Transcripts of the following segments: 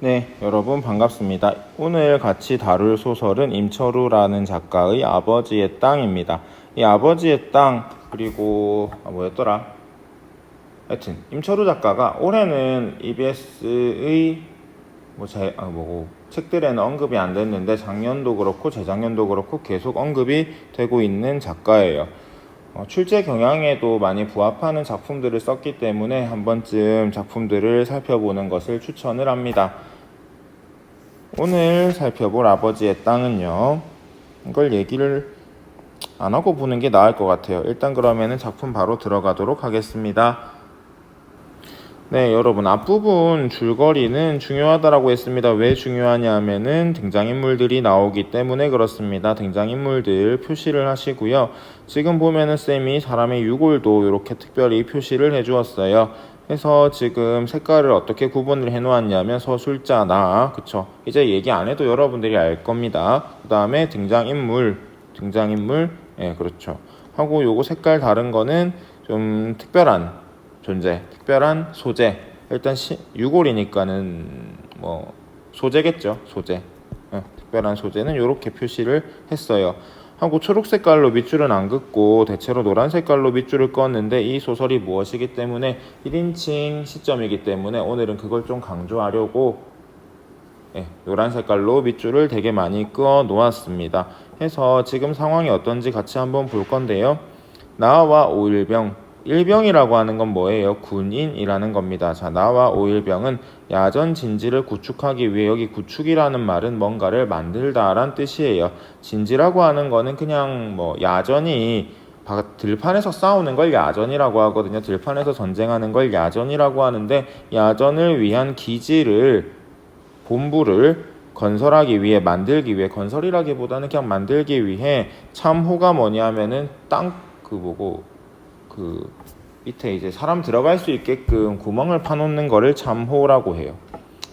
네, 여러분 반갑습니다. 오늘 같이 다룰 소설은 임철우라는 작가의 아버지의 땅입니다. 이 아버지의 땅, 그리고 뭐였더라? 하여튼 임철우 작가가 올해는 EBS의 책들에는 언급이 안 됐는데 작년도 그렇고 재작년도 그렇고 계속 언급이 되고 있는 작가예요. 출제 경향에도 많이 부합하는 작품들을 썼기 때문에 한 번쯤 작품들을 살펴보는 것을 추천을 합니다. 오늘 살펴볼 아버지의 땅은요, 이걸 얘기를 안 하고 보는 게 나을 것 같아요. 일단 그러면은 작품 바로 들어가도록 하겠습니다. 네, 여러분, 앞부분 줄거리는 중요하다라고 했습니다. 왜 중요하냐면은 등장인물들이 나오기 때문에 그렇습니다. 등장인물들 표시를 하시고요. 지금 보면은 쌤이 사람의 유골도 이렇게 특별히 표시를 해주었어요. 그래서 지금 색깔을 어떻게 구분을 해놓았냐면 서술자 나, 그쵸? 이제 얘기 안 해도 여러분들이 알 겁니다. 그 다음에 등장인물, 예, 그렇죠. 하고 요거 색깔 다른 거는 좀 특별한 존재, 특별한 소재. 일단 유골이니까는 뭐 소재겠죠, 소재. 특별한 소재는 이렇게 표시를 했어요. 하고 초록 색깔로 밑줄은 안 긋고 대체로 노란 색깔로 밑줄을 그었는데 이 소설이 무엇이기 때문에 1인칭 시점이기 때문에 오늘은 그걸 좀 강조하려고 노란 색깔로 밑줄을 되게 많이 그어 놓았습니다. 해서 지금 상황이 어떤지 같이 한번 볼 건데요. 나와 오일병, 일병이라고 하는 건 뭐예요? 군인이라는 겁니다. 자, 나와 오일병은 야전 진지를 구축하기 위해, 여기 구축이라는 말은 뭔가를 만들다란 뜻이에요. 진지라고 하는 거는 그냥 뭐 야전이 들판에서 싸우는 걸 야전이라고 하거든요. 들판에서 전쟁하는 걸 야전이라고 하는데, 야전을 위한 기지를, 본부를 건설하기 위해, 만들기 위해, 건설이라기보다는 그냥 만들기 위해 참호가 뭐냐면은 그 밑에 이제 사람 들어갈 수 있게끔 구멍을 파놓는 거를 참호라고 해요.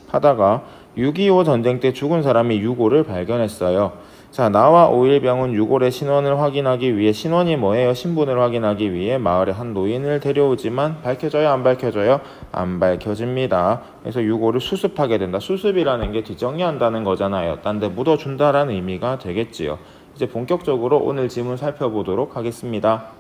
하다가 6.25 전쟁 때 죽은 사람이 유골을 발견했어요. 자, 나와 오일병은 유골의 신원을 확인하기 위해, 신원이 뭐예요? 신분을 확인하기 위해 마을에 한 노인을 데려오지만 밝혀져요? 안 밝혀져요? 안 밝혀집니다. 그래서 유골을 수습하게 된다. 수습이라는 게 뒷정리한다는 거잖아요. 딴 데 묻어준다라는 의미가 되겠지요. 이제 본격적으로 오늘 지문 살펴보도록 하겠습니다.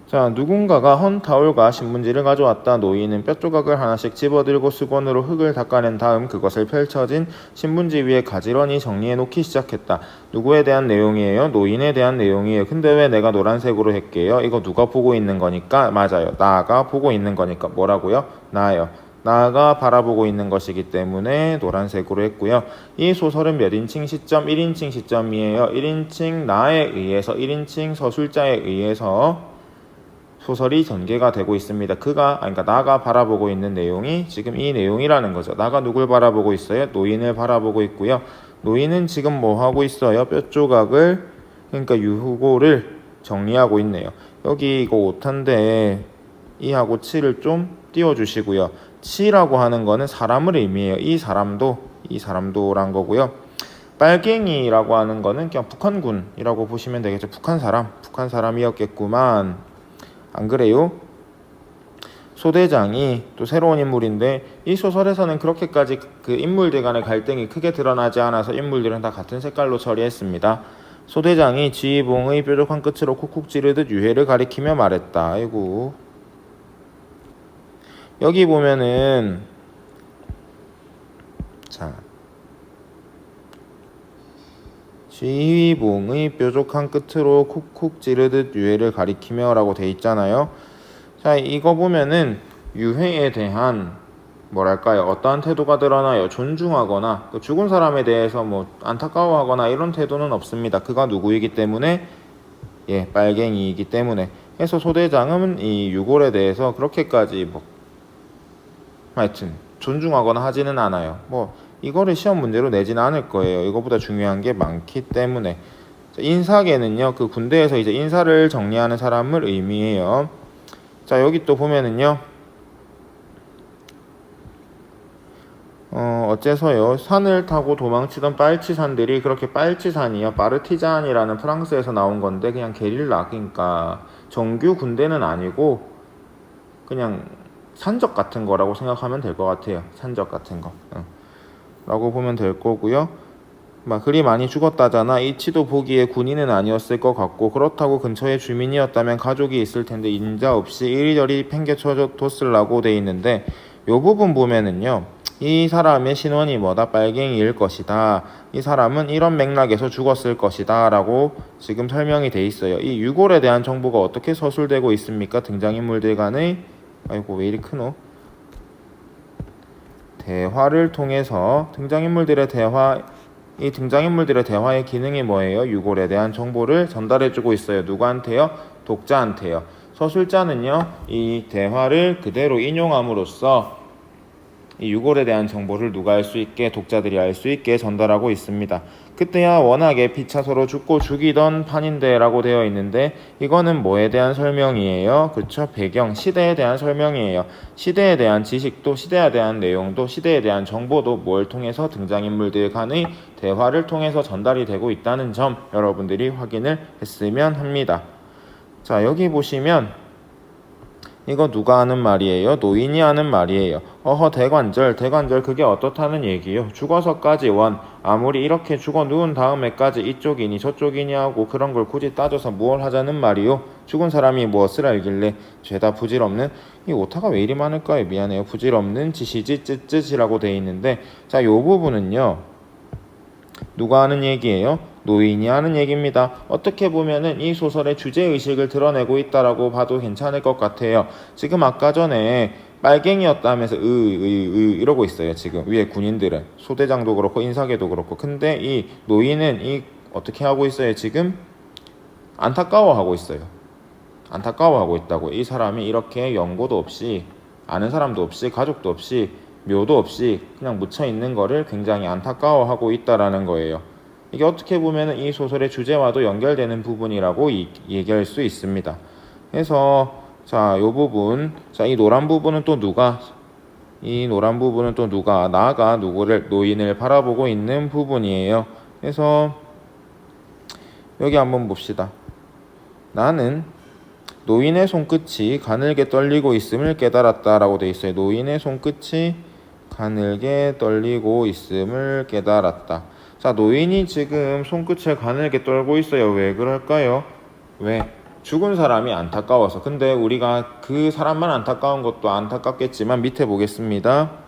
자, 누군가가 헌 타올과 신문지를 가져왔다. 노인은 뼈조각을 하나씩 집어들고 수건으로 흙을 닦아낸 다음 그것을 펼쳐진 신문지 위에 가지런히 정리해 놓기 시작했다. 누구에 대한 내용이에요? 노인에 대한 내용이에요. 근데 왜 내가 노란색으로 했게요? 이거 누가 보고 있는 거니까? 맞아요. 나가 보고 있는 거니까. 뭐라고요? 나요. 나가 바라보고 있는 것이기 때문에 노란색으로 했고요. 이 소설은 몇 인칭 시점? 1인칭 시점이에요. 1인칭 나에 의해서, 1인칭 서술자에 의해서 소설이 전개가 되고 있습니다. 그러니까 나가 바라보고 있는 내용이 지금 이 내용이라는 거죠. 나가 누굴 바라보고 있어요? 노인을 바라보고 있고요. 노인은 지금 뭐 하고 있어요? 뼈조각을, 그러니까 유골을 정리하고 있네요. 여기 이거 오탄데 이하고 치를 좀 띄워주시고요. 치라고 하는 거는 사람을 의미해요. 이 사람도란 거고요. 빨갱이라고 하는 거는 그냥 북한군이라고 보시면 되겠죠. 북한 사람이었겠구만. 안 그래요? 소대장이 또 새로운 인물인데, 이 소설에서는 그렇게까지 그 인물들 간의 갈등이 크게 드러나지 않아서 인물들은 다 같은 색깔로 처리했습니다. 소대장이 지휘봉의 뾰족한 끝으로 쿡쿡 찌르듯 유해를 가리키며 말했다. 아이고. 여기 보면은 자, 지휘봉의 뾰족한 끝으로 쿡쿡 찌르듯 유해를 가리키며 라고 돼 있잖아요. 자, 이거 보면은 유해에 대한 뭐랄까요, 어떠한 태도가 드러나요? 존중하거나 죽은 사람에 대해서 뭐 안타까워하거나 이런 태도는 없습니다. 그가 누구이기 때문에? 빨갱이이기 때문에. 그래서 소대장은 이 유골에 대해서 그렇게까지 하여튼 존중하거나 하지는 않아요. 이거를 시험 문제로 내지는 않을 거예요. 이거보다 중요한 게 많기 때문에. 인사계는요, 그 군대에서 이제 인사를 정리하는 사람을 의미해요. 자, 여기 또 보면은요, 어째서요, 산을 타고 도망치던 빨치산들이, 그렇게 빨치산이요, 파르티잔이라는 프랑스에서 나온 건데 그냥 게릴라, 그러니까 정규 군대는 아니고 그냥 산적 같은 거라고 생각하면 될 것 같아요. 산적 같은 거 라고 보면 될 거고요. 막 그리 많이 죽었다잖아. 이치도 보기에 군인은 아니었을 것 같고, 그렇다고 근처에 주민이었다면 가족이 있을 텐데 인자 없이 이리저리 팽개쳐 뒀으려고 돼 있는데, 요 부분 보면은요, 이 사람의 신원이 뭐다? 빨갱이일 것이다. 이 사람은 이런 맥락에서 죽었을 것이다 라고 지금 설명이 돼 있어요. 이 유골에 대한 정보가 어떻게 서술되고 있습니까? 등장인물들 간의, 아이고 왜 이리 크노? 대화를 통해서 등장인물들의 대화, 이 등장인물들의 대화의 기능이 뭐예요? 유골에 대한 정보를 전달해주고 있어요. 누구한테요? 독자한테요. 서술자는요, 이 대화를 그대로 인용함으로써 이 유골에 대한 정보를 누가 알 수 있게, 독자들이 알 수 있게 전달하고 있습니다. 그때야 워낙에 피차 서로 죽고 죽이던 판인데 라고 되어 있는데, 이거는 뭐에 대한 설명이에요? 그렇죠? 배경, 시대에 대한 설명이에요. 시대에 대한 지식도, 시대에 대한 내용도, 시대에 대한 정보도 뭘 통해서? 등장인물들 간의 대화를 통해서 전달이 되고 있다는 점 여러분들이 확인을 했으면 합니다. 자, 여기 보시면 이거 누가 하는 말이에요? 노인이 하는 말이에요. 어허, 대관절 그게 어떻다는 얘기요? 죽어서까지 원, 아무리 이렇게 죽어 누운 다음에까지 이쪽이니 저쪽이니 하고 그런 걸 굳이 따져서 무얼 하자는 말이요? 죽은 사람이 무엇을 알길래? 죄다 부질없는, 이 오타가 왜 이리 많을까요? 미안해요. 부질없는 짓이지 쯧쯧이라고 돼 있는데, 자, 요 부분은요, 누가 하는 얘기예요? 노인이 하는 얘기입니다. 어떻게 보면은 이 소설의 주제의식을 드러내고 있다라고 봐도 괜찮을 것 같아요. 지금 아까 전에 빨갱이였다면서 이러고 있어요. 지금 위에 군인들은, 소대장도 그렇고 인사계도 그렇고. 근데 이 노인은 이 어떻게 하고 있어요? 지금 안타까워하고 있어요. 안타까워하고 있다고. 이 사람이 이렇게 연고도 없이, 아는 사람도 없이, 가족도 없이, 묘도 없이 그냥 묻혀 있는 거를 굉장히 안타까워하고 있다라는 거예요. 이게 어떻게 보면 이 소설의 주제와도 연결되는 부분이라고 얘기할 수 있습니다. 그래서 자, 요 부분, 자, 이 노란 부분은 또 누가, 나가 누구를, 노인을 바라보고 있는 부분이에요. 그래서 여기 한번 봅시다. 나는 노인의 손끝이 가늘게 떨리고 있음을 깨달았다라고 돼 있어요. 노인의 손끝이 가늘게 떨리고 있음을 깨달았다. 자, 노인이 지금 손끝을 가늘게 떨고 있어요. 왜 그럴까요? 왜? 죽은 사람이 안타까워서. 근데 우리가 그 사람만 안타까운 것도 안타깝겠지만 밑에 보겠습니다.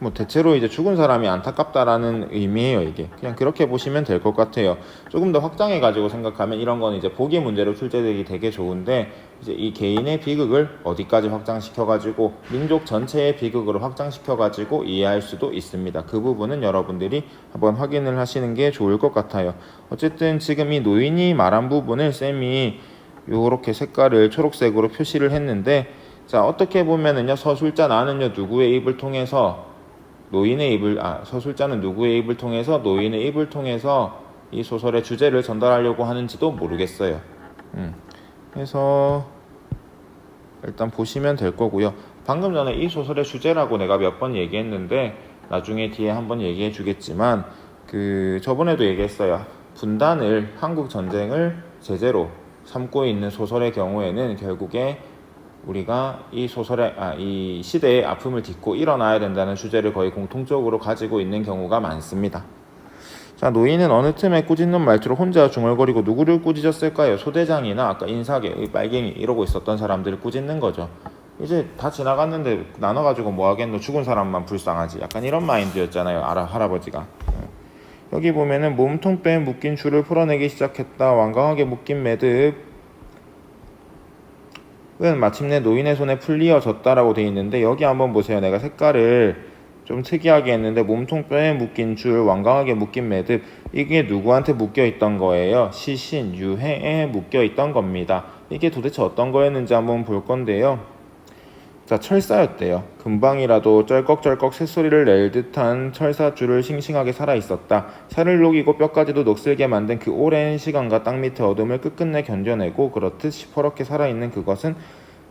뭐 대체로 이제 죽은 사람이 안타깝다라는 의미예요. 이게 그냥 그렇게 보시면 될 것 같아요. 조금 더 확장해 가지고 생각하면 이런 건 이제 보기 문제로 출제되기 되게 좋은데, 이제 이 개인의 비극을 어디까지 확장시켜 가지고 민족 전체의 비극으로 확장시켜 가지고 이해할 수도 있습니다. 그 부분은 여러분들이 한번 확인을 하시는 게 좋을 것 같아요. 어쨌든 지금 이 노인이 말한 부분을 쌤이 요렇게 색깔을 초록색으로 표시를 했는데, 자, 어떻게 보면은요, 서술자 나는요 누구의 입을 통해서 노인의 입을, 서술자는 누구의 입을 통해서, 노인의 입을 통해서 이 소설의 주제를 전달하려고 하는지도 모르겠어요. 그래서 일단 보시면 될 거고요. 방금 전에 이 소설의 주제라고 내가 몇 번 얘기했는데, 나중에 뒤에 한번 얘기해 주겠지만, 저번에도 얘기했어요. 분단을, 한국 전쟁을 제재로 삼고 있는 소설의 경우에는 결국에 우리가 이 소설의, 이 시대의 아픔을 딛고 일어나야 된다는 주제를 거의 공통적으로 가지고 있는 경우가 많습니다. 자, 노인은 어느 틈에 꾸짖는 말투로 혼자 중얼거리고 누구를 꾸짖었을까요? 소대장이나 아까 인사계, 빨갱이 이러고 있었던 사람들을 꾸짖는 거죠. 이제 다 지나갔는데 나눠가지고 뭐 하겠노? 죽은 사람만 불쌍하지. 약간 이런 마인드였잖아요. 할아버지가. 여기 보면은 몸통뼈에 묶인 줄을 풀어내기 시작했다. 완강하게 묶인 매듭 은 마침내 노인의 손에 풀리어졌다라고 돼 있는데, 여기 한번 보세요. 내가 색깔을 좀 특이하게 했는데, 몸통뼈에 묶인 줄, 완강하게 묶인 매듭, 이게 누구한테 묶여 있던 거예요? 시신, 유해에 묶여 있던 겁니다. 이게 도대체 어떤 거였는지 한번 볼 건데요. 자, 철사였대요. 금방이라도 쩔꺽쩔꺽 새소리를 낼 듯한 철사줄을 싱싱하게 살아있었다. 살을 녹이고 뼈까지도 녹슬게 만든 그 오랜 시간과 땅 밑의 어둠을 끝끝내 견뎌내고 그렇듯 시퍼렇게 살아있는 그것은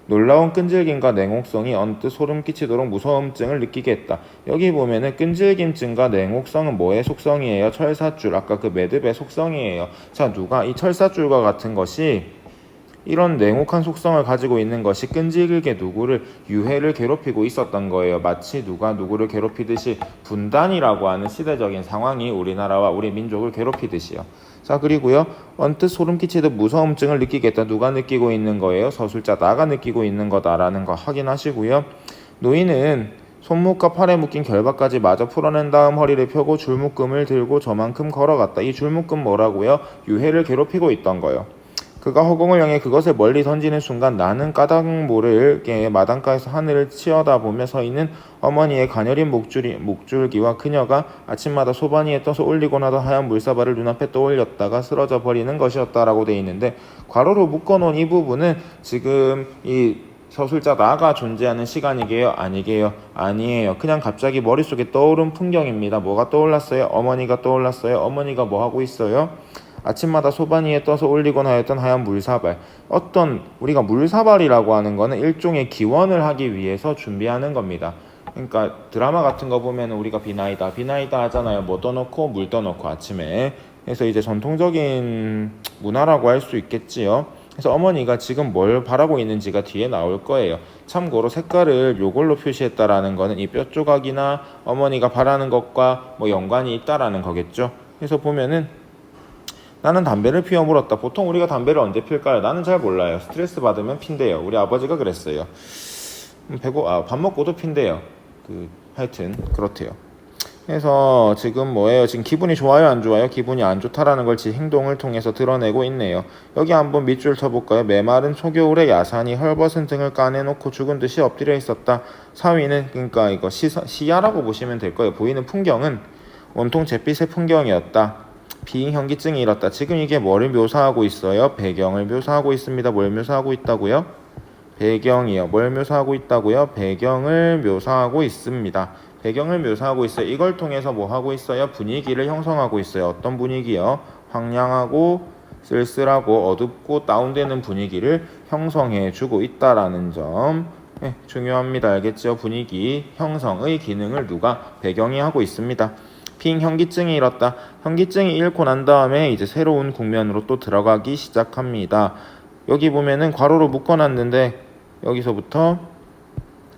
놀라운 끈질김과 냉혹성이 언뜻 소름 끼치도록 무서움증을 느끼게 했다. 여기 보면은 끈질김증과 냉혹성은 뭐의 속성이에요? 철사줄, 아까 그 매듭의 속성이에요. 자, 누가 이 철사줄과 같은 것이 이런 냉혹한 속성을 가지고 있는 것이 끈질기게 누구를 유해를 괴롭히고 있었던 거예요. 마치 누가 누구를 괴롭히듯이 분단이라고 하는 시대적인 상황이 우리나라와 우리 민족을 괴롭히듯이요. 자, 그리고요. 언뜻 소름 끼치듯 무서움증을 느끼겠다. 누가 느끼고 있는 거예요? 서술자 나가 느끼고 있는 거다라는 거 확인하시고요. 노인은 손목과 팔에 묶인 결박까지 마저 풀어낸 다음 허리를 펴고 줄묶음을 들고 저만큼 걸어갔다. 이 줄묶음 뭐라고요? 유해를 괴롭히고 있던 거예요. 그가 허공을 향해 그것을 멀리 던지는 순간 나는 까닭 모르게 마당가에서 하늘을 치어다보며 서 있는 어머니의 가녀린 목줄기와 그녀가 아침마다 소반이에 떠서 올리고 나던 하얀 물사발을 눈앞에 떠올렸다가 쓰러져 버리는 것이었다라고 돼 있는데, 괄호로 묶어놓은 이 부분은 지금 이 서술자 나가 존재하는 시간이게요? 아니게요? 아니에요. 그냥 갑자기 머릿속에 떠오른 풍경입니다. 뭐가 떠올랐어요? 어머니가 떠올랐어요. 어머니가 뭐 하고 있어요? 아침마다 소반이에 떠서 올리곤 하였던 하얀 물사발. 우리가 물사발이라고 하는 거는 일종의 기원을 하기 위해서 준비하는 겁니다. 그러니까 드라마 같은 거 보면 우리가 비나이다 하잖아요. 뭐 떠놓고 물 떠놓고 아침에. 그래서 이제 전통적인 문화라고 할 수 있겠지요. 그래서 어머니가 지금 뭘 바라고 있는지가 뒤에 나올 거예요. 참고로 색깔을 요걸로 표시했다라는 거는 이 뼈 조각이나 어머니가 바라는 것과 뭐 연관이 있다라는 거겠죠. 그래서 보면은 나는 담배를 피워 물었다. 보통 우리가 담배를 언제 필까요? 나는 잘 몰라요. 스트레스 받으면 핀대요. 우리 아버지가 그랬어요. 밥 먹고도 핀대요. 하여튼 그렇대요. 그래서 지금 뭐예요? 지금 기분이 좋아요, 안 좋아요? 기분이 안 좋다라는 걸 지 행동을 통해서 드러내고 있네요. 여기 한번 밑줄 쳐볼까요? 메마른 초겨울의 야산이 헐벗은 등을 까내놓고 죽은 듯이 엎드려 있었다. 사위는, 그러니까 이거 시야라고 보시면 될 거예요. 보이는 풍경은 온통 잿빛의 풍경이었다. 비인현기증이 일었다. 지금 이게 뭐를 묘사하고 있어요? 배경을 묘사하고 있습니다. 뭘 묘사하고 있다고요? 배경이요. 뭘 묘사하고 있다고요? 배경을 묘사하고 있습니다. 배경을 묘사하고 있어요. 이걸 통해서 뭐 하고 있어요? 분위기를 형성하고 있어요. 어떤 분위기요? 황량하고 쓸쓸하고 어둡고 다운되는 분위기를 형성해 주고 있다라는 점 중요합니다. 알겠죠? 분위기 형성의 기능을 누가? 배경이 하고 있습니다. 현기증이 일었다. 현기증이 잃고 난 다음에 이제 새로운 국면으로 또 들어가기 시작합니다. 여기 보면은 괄호로 묶어놨는데 여기서부터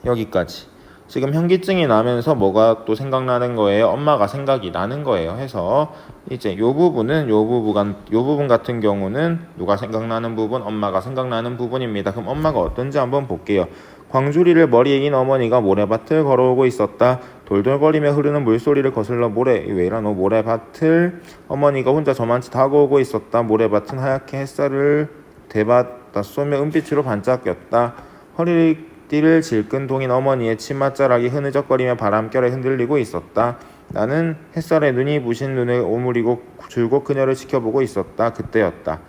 여기까지. 지금 현기증이 나면서 뭐가 또 생각나는 거예요? 엄마가 생각이 나는 거예요. 해서 이제 요 부분 같은 경우는 누가 생각나는 부분? 엄마가 생각나는 부분입니다. 그럼 엄마가 어떤지 한번 볼게요. 광주리를 머리에 인 어머니가 모래밭을 걸어오고 있었다. 돌돌거리며 흐르는 물소리를 거슬러 모래밭을 어머니가 혼자 저만치 다 걸고 있었다. 모래밭은 하얗게 햇살을 대받아 쏘며 은빛으로 반짝였다. 허리띠를 질끈 동인 어머니의 치맛자락이 흐느적거리며 바람결에 흔들리고 있었다. 나는 햇살에 눈이 부신 눈을 오므리고 줄곧 그녀를 지켜보고 있었다. 그때였다.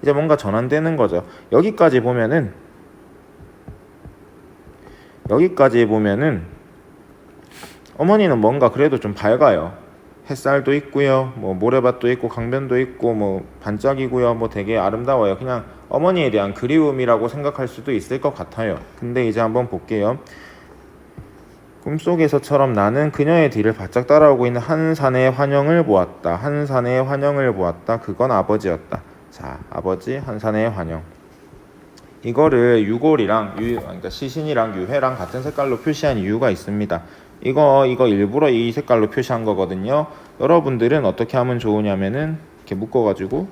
이제 뭔가 전환되는 거죠. 여기까지 보면은 어머니는 뭔가 그래도 좀 밝아요. 햇살도 있고요, 뭐 모래밭도 있고 강변도 있고 뭐 반짝이고요, 뭐 되게 아름다워요. 그냥 어머니에 대한 그리움이라고 생각할 수도 있을 것 같아요. 근데 이제 한번 볼게요. 꿈속에서처럼 나는 그녀의 뒤를 바짝 따라오고 있는 한 사내의 환영을 보았다. 그건 아버지였다. 자, 아버지 한 사내의 환영. 이거를 유골이랑 그러니까 시신이랑 유해랑 같은 색깔로 표시한 이유가 있습니다. 이거 일부러 이 색깔로 표시한 거거든요. 여러분들은 어떻게 하면 좋으냐면은 이렇게 묶어가지고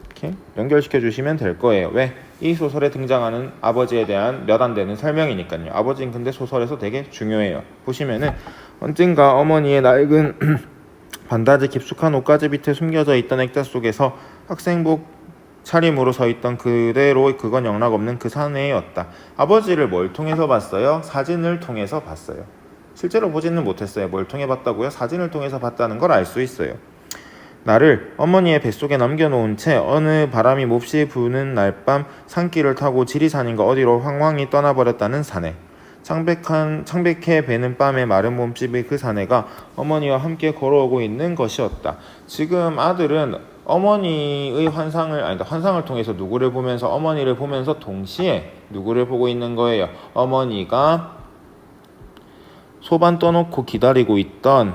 이렇게 연결시켜 주시면 될 거예요. 왜? 이 소설에 등장하는 아버지에 대한 몇 안 되는 설명이니까요. 아버지는 근데 소설에서 되게 중요해요. 보시면은 언젠가 어머니의 낡은 반다지 깊숙한 옷가지 밑에 숨겨져 있던 액자 속에서 학생복 차림으로 서 있던 그대로 그건 영락없는 그 사내였다. 아버지를 뭘 통해서 봤어요? 사진을 통해서 봤어요. 실제로 보지는 못했어요. 뭘 통해 봤다고요? 사진을 통해서 봤다는 걸 알 수 있어요. 나를 어머니의 뱃속에 남겨놓은 채 어느 바람이 몹시 부는 날밤 산길을 타고 지리산인가 어디로 황황히 떠나버렸다는 사내. 창백해 배는 밤의 마른 몸집의 그 사내가 어머니와 함께 걸어오고 있는 것이었다. 지금 아들은 어머니의 환상을 통해서 누구를 보면서 어머니를 보면서 동시에 누구를 보고 있는 거예요? 어머니가 소반 떠놓고 기다리고 있던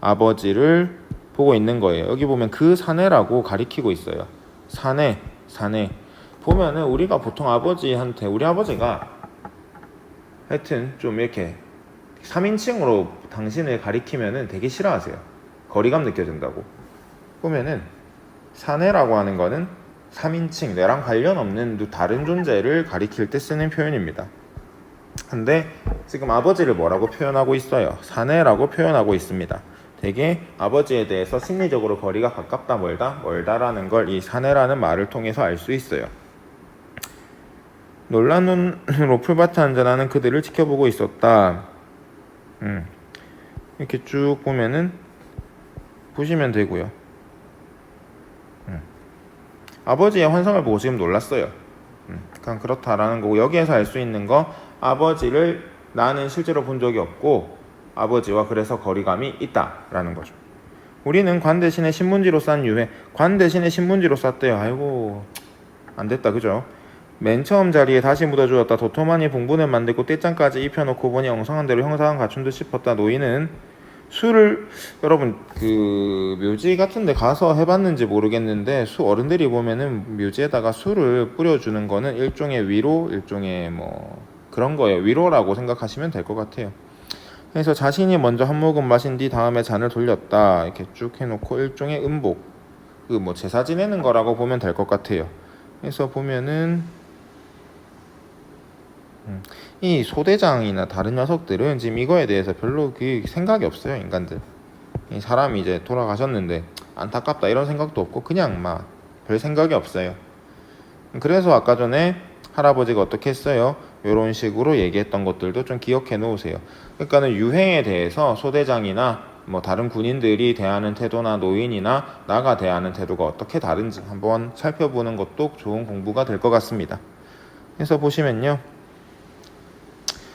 아버지를 보고 있는 거예요. 여기 보면 그 사내라고 가리키고 있어요. 사내 사내. 보면은 우리가 보통 아버지한테, 우리 아버지가 하여튼 좀 이렇게 3인칭으로 당신을 가리키면은 되게 싫어하세요. 거리감 느껴진다고. 보면은 사내라고 하는 거는 3인칭, 내랑 관련 없는 다른 존재를 가리킬 때 쓰는 표현입니다. 근데 지금 아버지를 뭐라고 표현하고 있어요? 사내라고 표현하고 있습니다. 되게 아버지에 대해서 심리적으로 거리가 가깝다 멀다라는 걸 이 사내라는 말을 통해서 알 수 있어요. 놀란 눈으로 풀밭에 앉아 나는 그들을 지켜보고 있었다. 이렇게 쭉 보면은 보시면 되고요. 아버지의 환상을 보고 지금 놀랐어요. 그냥 그렇다라는 거고, 여기에서 알 수 있는 거, 아버지를 나는 실제로 본 적이 없고 아버지와 그래서 거리감이 있다라는 거죠. 우리는 관 대신에 신문지로 싼 유해, 관 대신에 신문지로 쌌대요. 아이고 안 됐다, 그죠? 맨 처음 자리에 다시 묻어주었다. 도톰하니 봉분을 만들고 떼장까지 입혀놓고 보니 엉성한 대로 형상은 갖춘 듯 싶었다. 노인은 술을, 여러분 그 묘지 같은 데 가서 해봤는지 모르겠는데 수 어른들이 보면은 묘지에다가 술을 뿌려주는 거는 일종의 위로, 일종의 뭐 그런 거예요. 위로라고 생각하시면 될 것 같아요. 그래서 자신이 먼저 한 모금 마신 뒤 다음에 잔을 돌렸다. 이렇게 쭉 해놓고 일종의 음복, 그 뭐 제사 지내는 거라고 보면 될 것 같아요. 그래서 보면은 이 소대장이나 다른 녀석들은 지금 이거에 대해서 별로 그 생각이 없어요. 인간들, 이 사람이 이제 돌아가셨는데 안타깝다 이런 생각도 없고 그냥 막 별 생각이 없어요. 그래서 아까 전에 할아버지가 어떻게 했어요? 이런 식으로 얘기했던 것들도 좀 기억해 놓으세요. 그러니까는 유행에 대해서 소대장이나 뭐 다른 군인들이 대하는 태도나 노인이나 나가 대하는 태도가 어떻게 다른지 한번 살펴보는 것도 좋은 공부가 될 것 같습니다. 그래서 보시면요,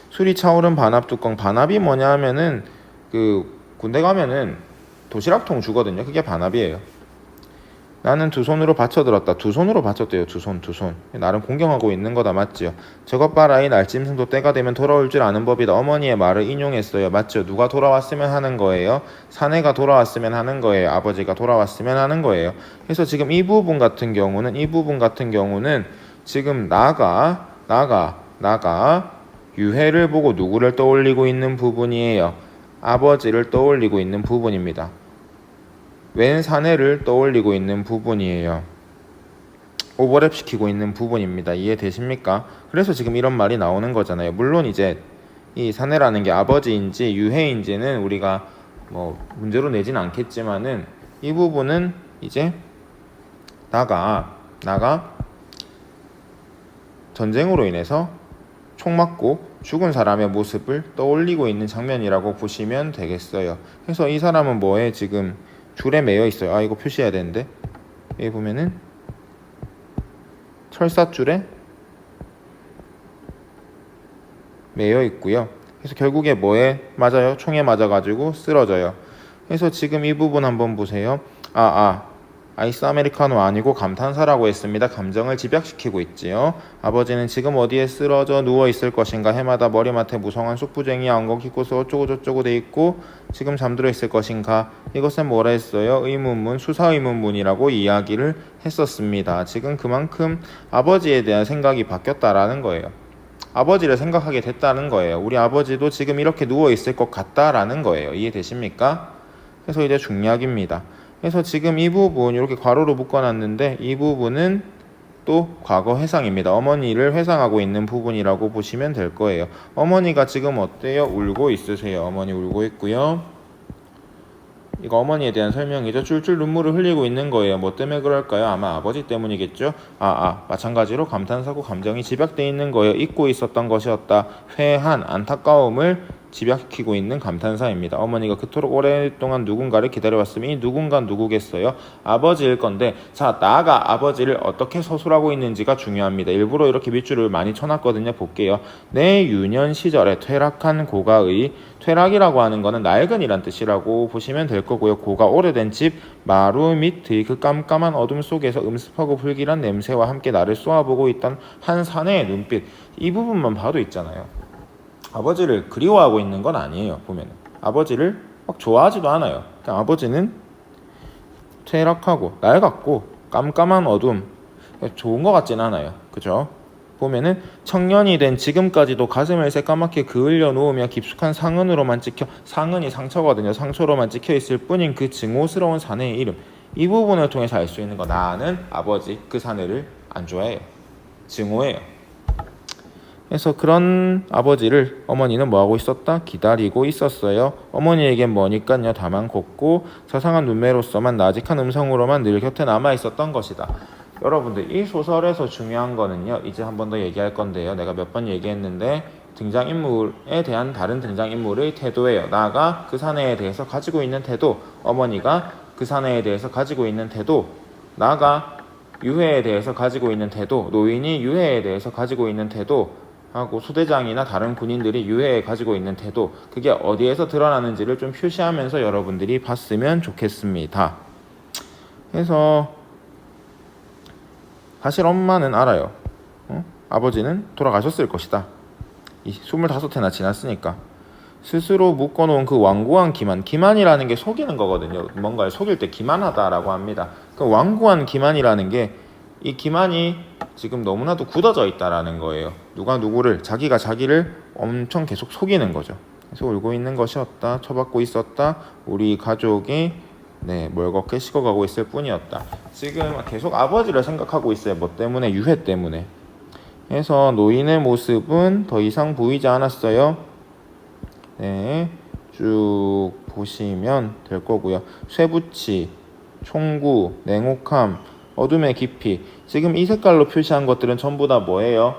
술이 차오른 반합 뚜껑. 반합이 뭐냐 하면은 그 군대 가면은 도시락통 주거든요. 그게 반합이에요. 나는 두 손으로 받쳐들었다. 두 손으로 받쳤대요. 두 손. 나름 공경하고 있는 거다. 맞지요? 저것 봐라. 이 날짐승도 때가 되면 돌아올 줄 아는 법이다. 어머니의 말을 인용했어요. 맞죠? 누가 돌아왔으면 하는 거예요? 사내가 돌아왔으면 하는 거예요. 아버지가 돌아왔으면 하는 거예요. 그래서 지금 이 부분 같은 경우는 지금 나가 유해를 보고 누구를 떠올리고 있는 부분이에요? 아버지를 떠올리고 있는 부분입니다. 웬 사내를 떠올리고 있는 부분이에요. 오버랩 시키고 있는 부분입니다. 이해되십니까? 그래서 지금 이런 말이 나오는 거잖아요. 물론 이제 이 사내라는 게 아버지인지 유해인지는 우리가 뭐 문제로 내진 않겠지만은 이 부분은 이제 나가 전쟁으로 인해서 총 맞고 죽은 사람의 모습을 떠올리고 있는 장면이라고 보시면 되겠어요. 그래서 이 사람은 뭐에 지금 줄에 매여 있어요. 아, 이거 표시해야 되는데, 여기 보면은 철사줄에 매여 있고요. 그래서 결국에 뭐에 맞아요? 총에 맞아가지고 쓰러져요. 그래서 지금 이 부분 한번 보세요. 아이스 아메리카노 아니고 감탄사라고 했습니다. 감정을 집약시키고 있지요. 아버지는 지금 어디에 쓰러져 누워 있을 것인가? 해마다 머리맡에 무성한 쑥부쟁이 엉겅 키코스 어쩌고 저쩌고 돼 있고 지금 잠들어 있을 것인가? 이것은 뭐라 했어요? 의문문, 수사의문문이라고 이야기를 했었습니다. 지금 그만큼 아버지에 대한 생각이 바뀌었다라는 거예요. 아버지를 생각하게 됐다는 거예요. 우리 아버지도 지금 이렇게 누워 있을 것 같다라는 거예요. 이해되십니까? 그래서 이제 중략입니다. 그래서 지금 이 부분 이렇게 괄호로 묶어놨는데 이 부분은 또 과거 회상입니다. 어머니를 회상하고 있는 부분이라고 보시면 될 거예요. 어머니가 지금 어때요? 울고 있으세요. 어머니 울고 있고요. 이거 어머니에 대한 설명이죠. 줄줄 눈물을 흘리고 있는 거예요. 뭐 때문에 그럴까요? 아마 아버지 때문이겠죠. 마찬가지로 감탄사고 감정이 집약되어 있는 거예요. 잊고 있었던 것이었다. 회한, 안타까움을 집약시키고 있는 감탄사입니다. 어머니가 그토록 오랫동안 누군가를 기다려왔으면 이 누군가 누구겠어요? 아버지일 건데, 자, 나가 아버지를 어떻게 서술하고 있는지가 중요합니다. 일부러 이렇게 밑줄을 많이 쳐놨거든요. 볼게요. 내 유년 시절에 퇴락한 고가의, 퇴락이라고 하는 거는 낡은이란 뜻이라고 보시면 될 거고요. 고가 오래된 집, 마루 밑의 그 깜깜한 어둠 속에서 음습하고 불길한 냄새와 함께 나를 쏘아보고 있던 한 사내의 눈빛, 이 부분만 봐도 있잖아요. 아버지를 그리워하고 있는 건 아니에요. 보면 아버지를 막 좋아하지도 않아요. 그러니까 아버지는 퇴락하고 낡았고 깜깜한 어둠, 좋은 것 같진 않아요. 그죠? 보면은 청년이 된 지금까지도 가슴을 새까맣게 그을려 놓으며 깊숙한 상흔으로만 찍혀, 상흔이 상처거든요. 상처로만 찍혀 있을 뿐인 그 증오스러운 사내의 이름, 이 부분을 통해서 알 수 있는 거. 나는 아버지 그 사내를 안 좋아해요. 증오해요. 그래서 그런 아버지를 어머니는 뭐하고 있었다? 기다리고 있었어요. 어머니에겐 뭐니깐요, 다만 곱고 자상한 눈매로서만 나직한 음성으로만 늘 곁에 남아 있었던 것이다. 여러분들, 이 소설에서 중요한 거는요, 이제 한 번 더 얘기할 건데요, 내가 몇 번 얘기했는데 등장인물에 대한 다른 등장인물의 태도예요. 나아가 그 사내에 대해서 가지고 있는 태도, 어머니가 그 사내에 대해서 가지고 있는 태도, 나아가 유해에 대해서 가지고 있는 태도, 노인이 유해에 대해서 가지고 있는 태도, 하고 소대장이나 다른 군인들이 유해에 가지고 있는 태도, 그게 어디에서 드러나는지를 좀 표시하면서 여러분들이 봤으면 좋겠습니다. 그래서 사실 엄마는 알아요. 아버지는 돌아가셨을 것이다. 25회나 지났으니까. 스스로 묶어놓은 그 완고한 기만, 기만이라는 게 속이는 거거든요. 뭔가를 속일 때 기만하다라고 합니다. 그 완고한 기만이라는 게, 이 기만이 지금 너무나도 굳어져 있다라는 거예요. 누가 누구를, 자기가 자기를 엄청 계속 속이는 거죠. 그래서 울고 있는 것이었다. 처받고 있었다. 우리 가족이 멀겋게 식어가고 있을 뿐이었다. 지금 계속 아버지를 생각하고 있어요. 뭐 때문에? 유해 때문에. 그래서 노인의 모습은 더 이상 보이지 않았어요. 쭉 보시면 될 거고요. 쇠붙이, 총구, 냉혹함, 어둠의 깊이, 지금 이 색깔로 표시한 것들은 전부 다 뭐예요?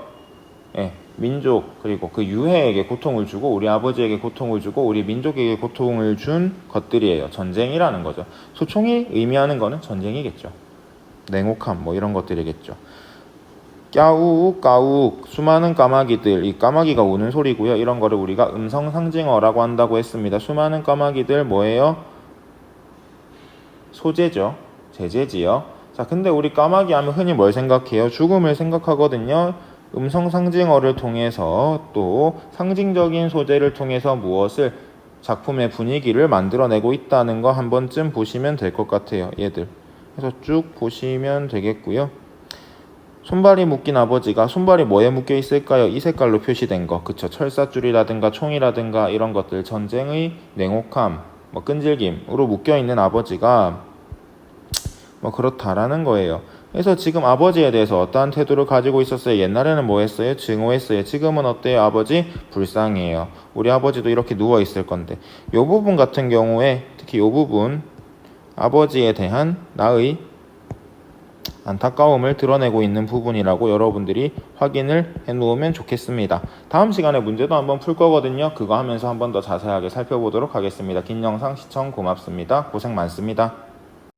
민족, 그리고 그 유해에게 고통을 주고 우리 아버지에게 고통을 주고 우리 민족에게 고통을 준 것들이에요. 전쟁이라는 거죠. 소총이 의미하는 거는 전쟁이겠죠. 냉혹함, 뭐 이런 것들이겠죠. 까욱 까욱, 수많은 까마귀들, 이 까마귀가 우는 소리고요. 이런 거를 우리가 음성상징어라고 한다고 했습니다. 수많은 까마귀들 뭐예요? 소재죠. 제재지요. 자, 근데 우리 까마귀 하면 흔히 뭘 생각해요? 죽음을 생각하거든요. 음성상징어를 통해서, 또 상징적인 소재를 통해서 무엇을, 작품의 분위기를 만들어내고 있다는 거 한 번쯤 보시면 될 것 같아요. 얘들. 그래서 쭉 보시면 되겠고요. 손발이 묶인 아버지가, 손발이 뭐에 묶여 있을까요? 이 색깔로 표시된 거. 그쵸? 철사줄이라든가 총이라든가 이런 것들, 전쟁의 냉혹함, 끈질김으로 묶여 있는 아버지가 그렇다라는 거예요. 그래서 지금 아버지에 대해서 어떠한 태도를 가지고 있었어요? 옛날에는 뭐 했어요? 증오했어요. 지금은 어때요? 아버지 불쌍해요. 우리 아버지도 이렇게 누워 있을 건데. 이 부분 같은 경우에, 특히 이 부분, 아버지에 대한 나의 안타까움을 드러내고 있는 부분이라고 여러분들이 확인을 해놓으면 좋겠습니다. 다음 시간에 문제도 한번 풀 거거든요. 그거 하면서 한번 더 자세하게 살펴보도록 하겠습니다. 긴 영상 시청 고맙습니다. 고생 많습니다.